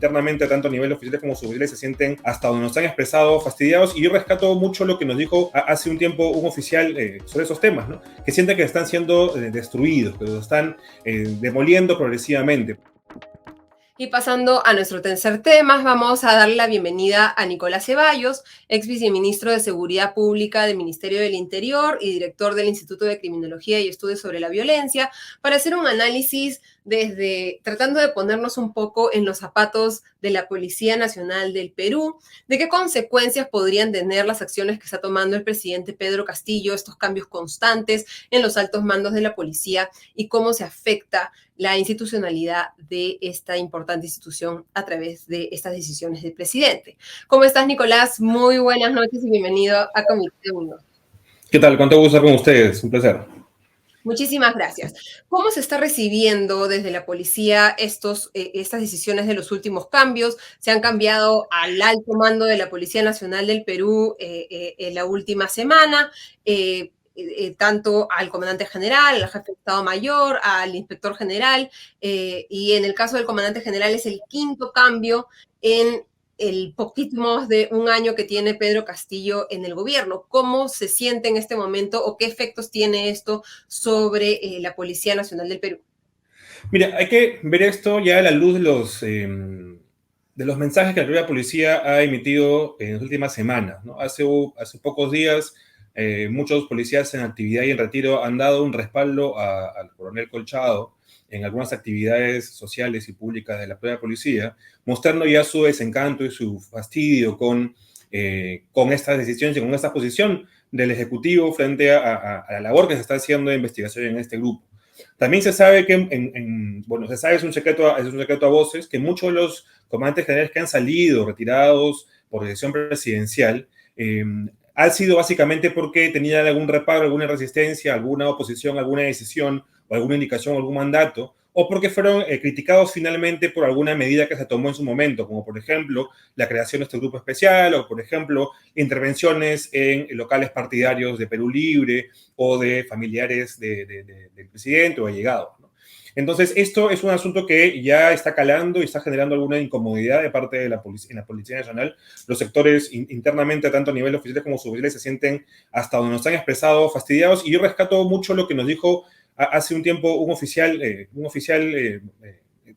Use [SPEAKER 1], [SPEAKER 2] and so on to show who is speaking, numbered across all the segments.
[SPEAKER 1] internamente, tanto a nivel oficiales como suboficiales, se sienten, hasta donde nos han expresado, fastidiados. Y yo rescato mucho lo que nos dijo hace un tiempo un oficial sobre esos temas, ¿no? Que siente que están siendo destruidos, que los están demoliendo progresivamente.
[SPEAKER 2] Y pasando a nuestro tercer tema, vamos a darle la bienvenida a Nicolás Ceballos, ex viceministro de Seguridad Pública del Ministerio del Interior y director del Instituto de Criminología y Estudios sobre la Violencia, para hacer un análisis desde tratando de ponernos un poco en los zapatos de la Policía Nacional del Perú, de qué consecuencias podrían tener las acciones que está tomando el presidente Pedro Castillo, estos cambios constantes en los altos mandos de la policía y cómo se afecta la institucionalidad de esta importante institución a través de estas decisiones del presidente. ¿Cómo estás, Nicolás? Muy buenas noches y bienvenido a Comité 1.
[SPEAKER 1] ¿Qué tal? Cuánto gusto estar con ustedes. Un placer.
[SPEAKER 2] Muchísimas gracias. ¿Cómo se está recibiendo desde la policía estas decisiones de los últimos cambios? Se han cambiado al alto mando de la Policía Nacional del Perú en la última semana. Tanto al comandante general, al jefe de Estado Mayor, al inspector general, y en el caso del comandante general es el quinto cambio en el poquito más de un año que tiene Pedro Castillo en el gobierno. ¿Cómo se siente en este momento o qué efectos tiene esto sobre la Policía Nacional del Perú?
[SPEAKER 1] Mira, hay que ver esto ya a la luz de los mensajes que la propia policía ha emitido en las últimas semanas, ¿no? Hace pocos días, muchos policías en actividad y en retiro han dado un respaldo al coronel Colchado en algunas actividades sociales y públicas de la propia policía, mostrando ya su desencanto y su fastidio con estas decisiones y con esta posición del Ejecutivo frente a la labor que se está haciendo de investigación en este grupo. También se sabe que, se sabe, es un secreto a voces, que muchos de los comandantes generales que han salido retirados por decisión presidencial ha sido básicamente porque tenían algún reparo, alguna resistencia, alguna oposición, alguna decisión o alguna indicación, algún mandato, o porque fueron criticados finalmente por alguna medida que se tomó en su momento, como por ejemplo la creación de este grupo especial, o por ejemplo intervenciones en locales partidarios de Perú Libre o de familiares del presidente o allegados, ¿no? Entonces, esto es un asunto que ya está calando y está generando alguna incomodidad de parte de la Policía Nacional. Los sectores internamente, tanto a nivel oficiales como suboficiales, se sienten, hasta donde nos han expresado, fastidiados. Y yo rescato mucho lo que nos dijo hace un tiempo un oficial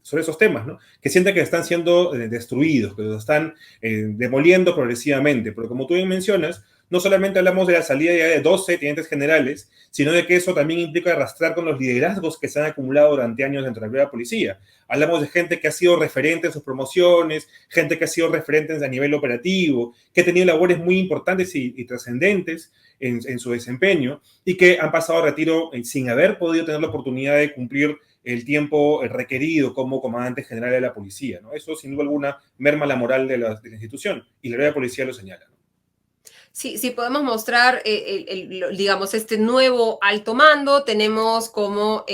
[SPEAKER 1] sobre esos temas, ¿no? Que sienten que están siendo destruidos, que los están demoliendo progresivamente. Pero como tú bien mencionas, no solamente hablamos de la salida ya de 12 tenientes generales, sino de que eso también implica arrastrar con los liderazgos que se han acumulado durante años dentro de la propia policía. Hablamos de gente que ha sido referente en sus promociones, gente que ha sido referente a nivel operativo, que ha tenido labores muy importantes y trascendentes en su desempeño y que han pasado a retiro sin haber podido tener la oportunidad de cumplir el tiempo requerido como comandante general de la policía, ¿no? Eso, sin duda alguna, merma la moral de la institución y la propia policía lo señala, ¿no?
[SPEAKER 2] Sí, podemos mostrar, digamos, este nuevo alto mando. Tenemos como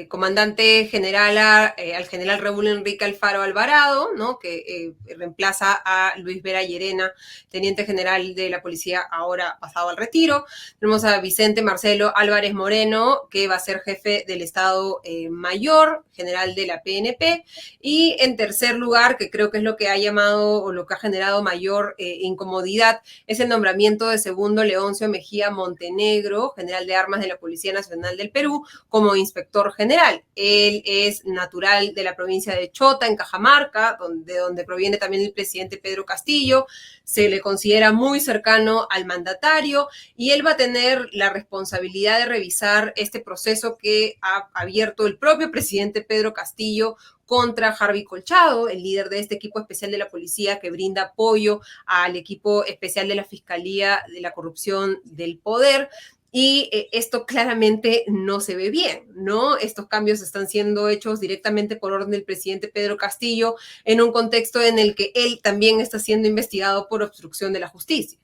[SPEAKER 2] comandante general al general Raúl Enrique Alfaro Alvarado, ¿no? Que reemplaza a Luis Vera Llerena, teniente general de la policía, ahora pasado al retiro. Tenemos a Vicente Marcelo Álvarez Moreno, que va a ser jefe del Estado Mayor, general de la PNP. Y en tercer lugar, que creo que es lo que ha llamado o lo que ha generado mayor incomodidad, es el nombramiento de segundo Leoncio Mejía Montenegro, general de armas de la Policía Nacional del Perú, como inspector general. Él es natural de la provincia de Chota, en Cajamarca, de donde proviene también el presidente Pedro Castillo. Se le considera muy cercano al mandatario y él va a tener la responsabilidad de revisar este proceso que ha abierto el propio presidente Pedro Castillo contra Harvey Colchado, el líder de este equipo especial de la policía que brinda apoyo al equipo especial de la Fiscalía de la Corrupción del Poder. Y esto claramente no se ve bien, ¿no? Estos cambios están siendo hechos directamente por orden del presidente Pedro Castillo en un contexto en el que él también está siendo investigado por obstrucción de la justicia.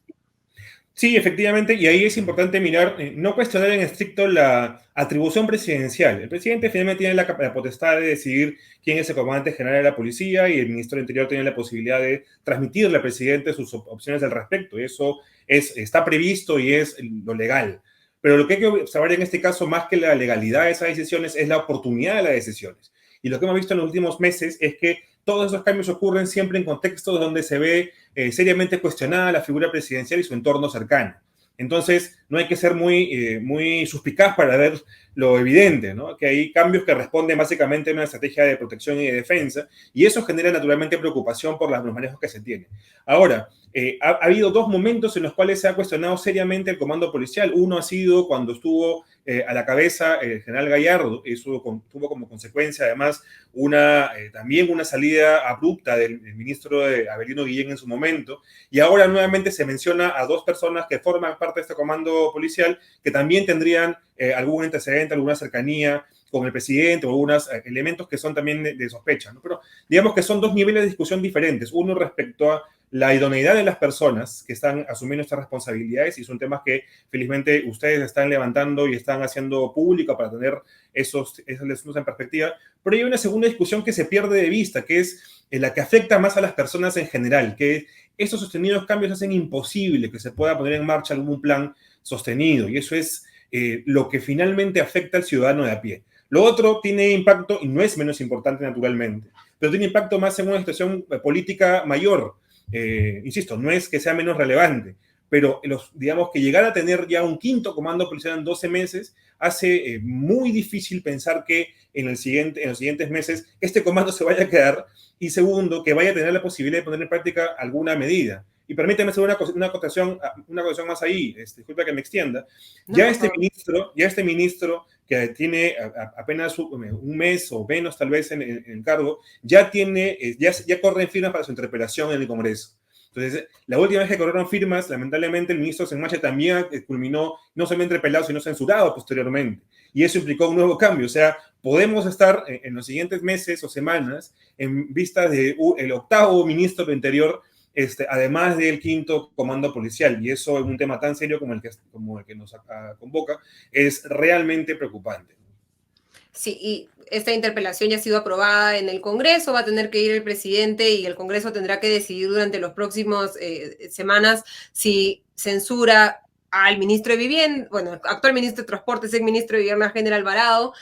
[SPEAKER 1] Sí, efectivamente, y ahí es importante mirar, no cuestionar en estricto la atribución presidencial. El presidente finalmente tiene la potestad de decidir quién es el comandante general de la policía y el ministro del Interior tiene la posibilidad de transmitirle al presidente sus opciones al respecto. Eso está previsto y es lo legal. Pero lo que hay que observar en este caso, más que la legalidad de esas decisiones, es la oportunidad de las decisiones. Y lo que hemos visto en los últimos meses es que todos esos cambios ocurren siempre en contextos donde se ve seriamente cuestionada la figura presidencial y su entorno cercano. Entonces, no hay que ser muy suspicaz para ver lo evidente, ¿no? Que hay cambios que responden básicamente a una estrategia de protección y de defensa, y eso genera naturalmente preocupación por los manejos que se tienen. Ahora, ha habido dos momentos en los cuales se ha cuestionado seriamente el comando policial. Uno ha sido cuando estuvo a la cabeza el general Gallardo, eso tuvo como consecuencia además también una salida abrupta del ministro Avelino Guillén en su momento, y ahora nuevamente se menciona a dos personas que forman parte de este comando policial que también tendrían algún antecedente, alguna cercanía con el presidente o algunos elementos que son también de sospecha, ¿no? Pero digamos que son dos niveles de discusión diferentes. Uno respecto a la idoneidad de las personas que están asumiendo estas responsabilidades, y son temas que felizmente ustedes están levantando y están haciendo público para tener esos asuntos en perspectiva. Pero hay una segunda discusión que se pierde de vista, que es la que afecta más a las personas en general, que estos sostenidos cambios hacen imposible que se pueda poner en marcha algún plan sostenido, y eso es lo que finalmente afecta al ciudadano de a pie. Lo otro tiene impacto, y no es menos importante naturalmente, pero tiene impacto más en una situación política mayor. Insisto, no es que sea menos relevante, pero digamos que llegar a tener ya un quinto comando policial en 12 meses hace muy difícil pensar que en los siguientes meses este comando se vaya a quedar, y segundo, que vaya a tener la posibilidad de poner en práctica alguna medida. Y permíteme hacer una acotación más ahí, disculpa que me extienda.
[SPEAKER 2] No,
[SPEAKER 1] Ya
[SPEAKER 2] por favor.
[SPEAKER 1] este ministro que tiene apenas un mes o menos tal vez en cargo, ya corren firmas para su interpelación en el Congreso. Entonces, la última vez que corrieron firmas, lamentablemente, el ministro Senmache también culminó no solamente interpelado, sino censurado posteriormente. Y eso implicó un nuevo cambio. O sea, podemos estar en los siguientes meses o semanas en vista del octavo ministro del Interior, además del quinto comando policial. Y eso, en un tema tan serio como el que nos convoca, es realmente preocupante.
[SPEAKER 2] Sí, y esta interpelación ya ha sido aprobada en el Congreso, va a tener que ir el presidente y el Congreso tendrá que decidir durante los próximos semanas si censura al ministro de Vivienda, bueno, actual ministro de Transportes, ex ministro de Vivienda, General Alvarado,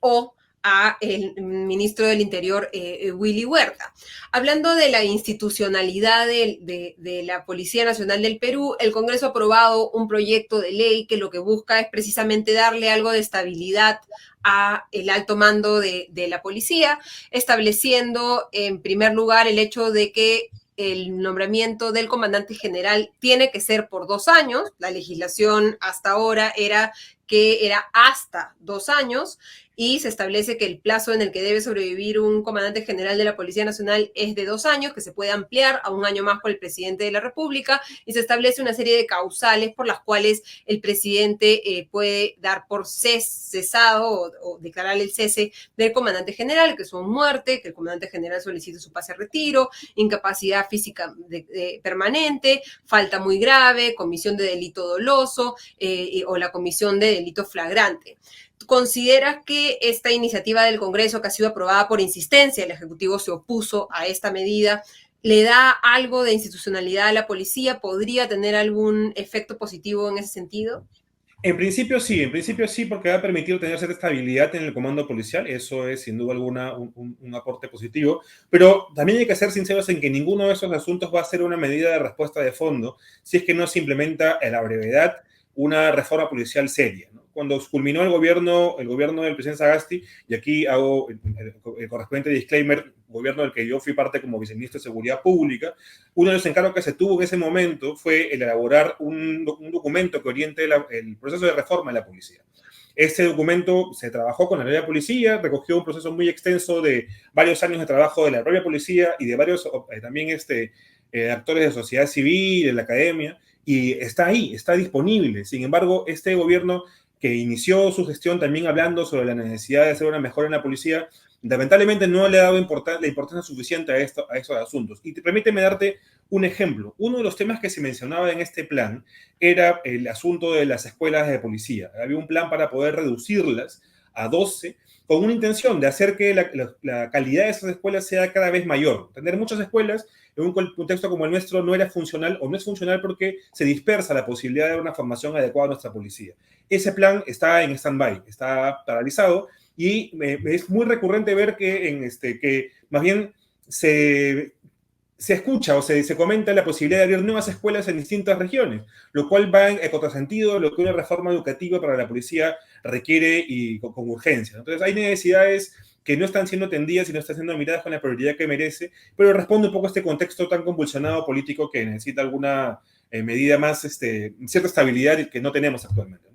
[SPEAKER 2] o a el ministro del Interior, Willy Huerta. Hablando de la institucionalidad de la Policía Nacional del Perú, el Congreso ha aprobado un proyecto de ley que lo que busca es precisamente darle algo de estabilidad a el alto mando de la policía, estableciendo en primer lugar el hecho de que el nombramiento del comandante general tiene que ser por 2 años. La legislación hasta ahora era que era hasta 2 años, y se establece que el plazo en el que debe sobrevivir un comandante general de la Policía Nacional es de 2 años, que se puede ampliar a 1 año más por el presidente de la República, y se establece una serie de causales por las cuales el presidente puede dar por cesado o declarar el cese del comandante general, que son muerte, que el comandante general solicite su pase a retiro, incapacidad física permanente, falta muy grave, comisión de delito doloso o la comisión de delito flagrante. ¿Consideras que esta iniciativa del Congreso, que ha sido aprobada por insistencia, el Ejecutivo se opuso a esta medida, le da algo de institucionalidad a la policía? ¿Podría tener algún efecto positivo en ese sentido?
[SPEAKER 1] En principio sí, porque va a permitir tener cierta estabilidad en el comando policial. Eso es sin duda alguna un aporte positivo, pero también hay que ser sinceros en que ninguno de esos asuntos va a ser una medida de respuesta de fondo si es que no se implementa en la brevedad una reforma policial seria, ¿no? Cuando culminó el gobierno del presidente Sagasti, y aquí hago el correspondiente disclaimer, gobierno del que yo fui parte como viceministro de Seguridad Pública, uno de los encargos que se tuvo en ese momento fue el elaborar un documento que oriente el proceso de reforma de la policía. Este documento se trabajó con la propia policía, recogió un proceso muy extenso de varios años de trabajo de la propia policía y de varios también actores de sociedad civil, de la academia, y está ahí, está disponible. Sin embargo, este gobierno que inició su gestión también hablando sobre la necesidad de hacer una mejora en la policía, lamentablemente no le ha dado la importancia suficiente a estos asuntos. Y permíteme darte un ejemplo. Uno de los temas que se mencionaba en este plan era el asunto de las escuelas de policía. Había un plan para poder reducirlas a 12 con una intención de hacer que la calidad de esas escuelas sea cada vez mayor. Tener muchas escuelas en un contexto como el nuestro no era funcional, o no es funcional porque se dispersa la posibilidad de dar una formación adecuada a nuestra policía. Ese plan está en stand-by, está paralizado, y es muy recurrente ver que más bien se escucha o se comenta la posibilidad de abrir nuevas escuelas en distintas regiones, lo cual va en contrasentido de lo que una reforma educativa para la policía requiere y con urgencia. Entonces, hay necesidades que no están siendo atendidas y no están siendo miradas con la prioridad que merece, pero responde un poco a este contexto tan convulsionado político que necesita alguna medida más, cierta estabilidad que no tenemos actualmente.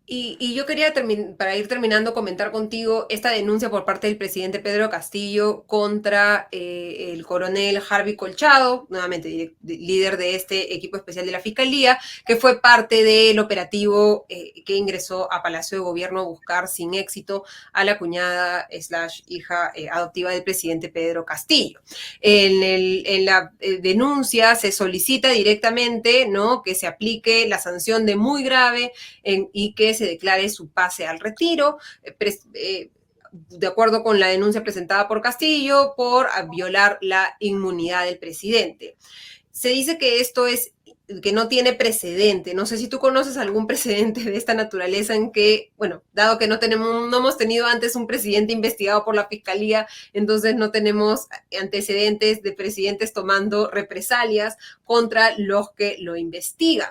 [SPEAKER 2] Y yo quería, para ir terminando, comentar contigo esta denuncia por parte del presidente Pedro Castillo contra el coronel Harvey Colchado, nuevamente líder de este equipo especial de la Fiscalía, que fue parte del operativo que ingresó a Palacio de Gobierno a buscar sin éxito a la cuñada / hija adoptiva del presidente Pedro Castillo. En la denuncia se solicita directamente, ¿no?, que se aplique la sanción de muy grave y que se declare su pase al retiro, de acuerdo con la denuncia presentada por Castillo, por violar la inmunidad del presidente. Se dice que esto que no tiene precedente. No sé si tú conoces algún precedente de esta naturaleza en que, bueno, dado que no hemos tenido antes un presidente investigado por la Fiscalía, entonces no tenemos antecedentes de presidentes tomando represalias contra los que lo investigan.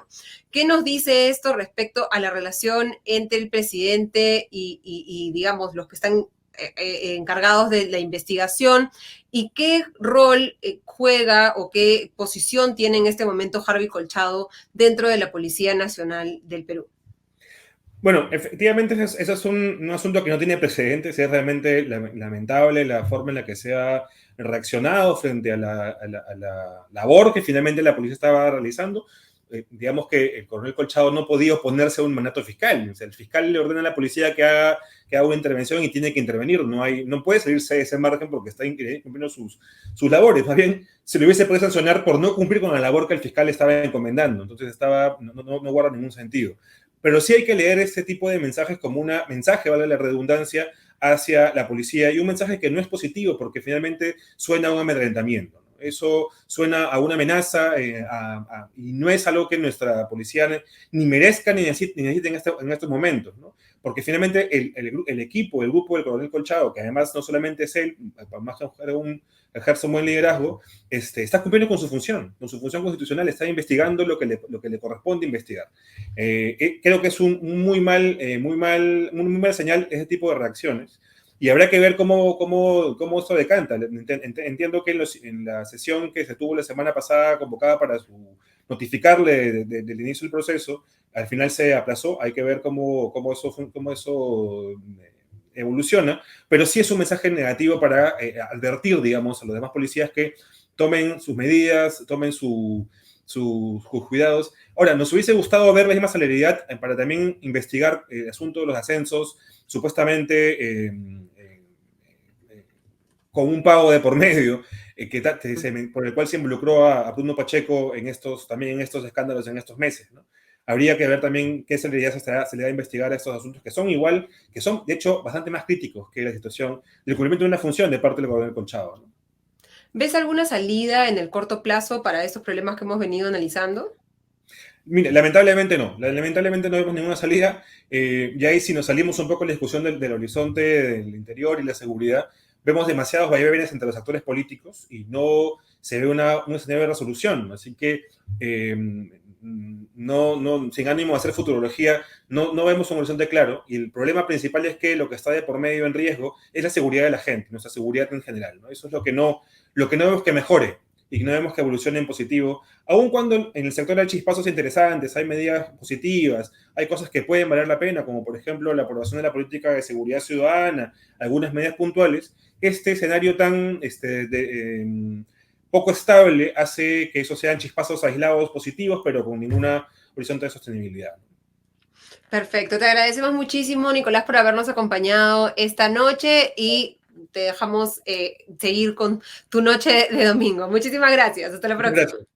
[SPEAKER 2] ¿Qué nos dice esto respecto a la relación entre el presidente y digamos, los que están encargados de la investigación, y qué rol juega o qué posición tiene en este momento Harvey Colchado dentro de la Policía Nacional del Perú?
[SPEAKER 1] Bueno, efectivamente eso es un asunto que no tiene precedentes, es realmente lamentable la forma en la que se ha reaccionado frente a la labor que finalmente la policía estaba realizando. Digamos que el coronel Colchado no podía oponerse a un mandato fiscal. O sea, el fiscal le ordena a la policía que haga una intervención y tiene que intervenir. No puede salirse de ese margen porque está cumpliendo sus labores. Más bien, se le hubiese podido sancionar por no cumplir con la labor que el fiscal estaba encomendando. Entonces no guarda ningún sentido. Pero sí hay que leer este tipo de mensajes como un mensaje, vale la redundancia, hacia la policía, y un mensaje que no es positivo porque finalmente suena a un amedrentamiento. Eso suena a una amenaza y no es algo que nuestra policía ni merezca ni necesite en estos momentos, ¿no? Porque finalmente el equipo, el grupo del coronel Colchado, que además no solamente es él, más que ejerce un buen liderazgo, está cumpliendo con su función constitucional, está investigando lo que le corresponde investigar. Creo que es un muy mal señal ese tipo de reacciones. Y habrá que ver cómo esto decanta. Entiendo que en la sesión que se tuvo la semana pasada convocada para notificarle del inicio del proceso, al final se aplazó. Hay que ver cómo eso evoluciona, pero sí es un mensaje negativo para advertir, digamos, a los demás policías que tomen sus medidas, tomen sus cuidados. Ahora, nos hubiese gustado ver más celeridad para también investigar el asunto de los ascensos, supuestamente con un pago de por medio, por el cual se involucró a Bruno Pacheco también en estos escándalos en estos meses, ¿no? Habría que ver también qué celeridad se le da a investigar a estos asuntos que son de hecho, bastante más críticos que la situación del cumplimiento de una función de parte del coronel Colchado, ¿no?
[SPEAKER 2] ¿Ves alguna salida en el corto plazo para estos problemas que hemos venido analizando?
[SPEAKER 1] Mira, lamentablemente no vemos ninguna salida. Ya ahí si nos salimos un poco de la discusión del horizonte del interior y la seguridad, vemos demasiados vaivenes entre los actores políticos y no se ve un escenario de resolución. Así que, sin ánimo de hacer futurología, no vemos un horizonte claro, y el problema principal es que lo que está de por medio en riesgo es la seguridad de la gente, nuestra seguridad en general, ¿no? Eso es lo que no vemos que mejore y no vemos que evolucione en positivo, aun cuando en el sector hay chispazos interesantes, hay medidas positivas, hay cosas que pueden valer la pena, como por ejemplo la aprobación de la política de seguridad ciudadana, algunas medidas puntuales. Este escenario tan poco estable hace que esos sean chispazos aislados positivos, pero con ninguna horizonte de sostenibilidad.
[SPEAKER 2] Perfecto, te agradecemos muchísimo, Nicolás, por habernos acompañado esta noche, y te dejamos seguir con tu noche de domingo. Muchísimas gracias. Hasta la próxima.
[SPEAKER 1] Gracias.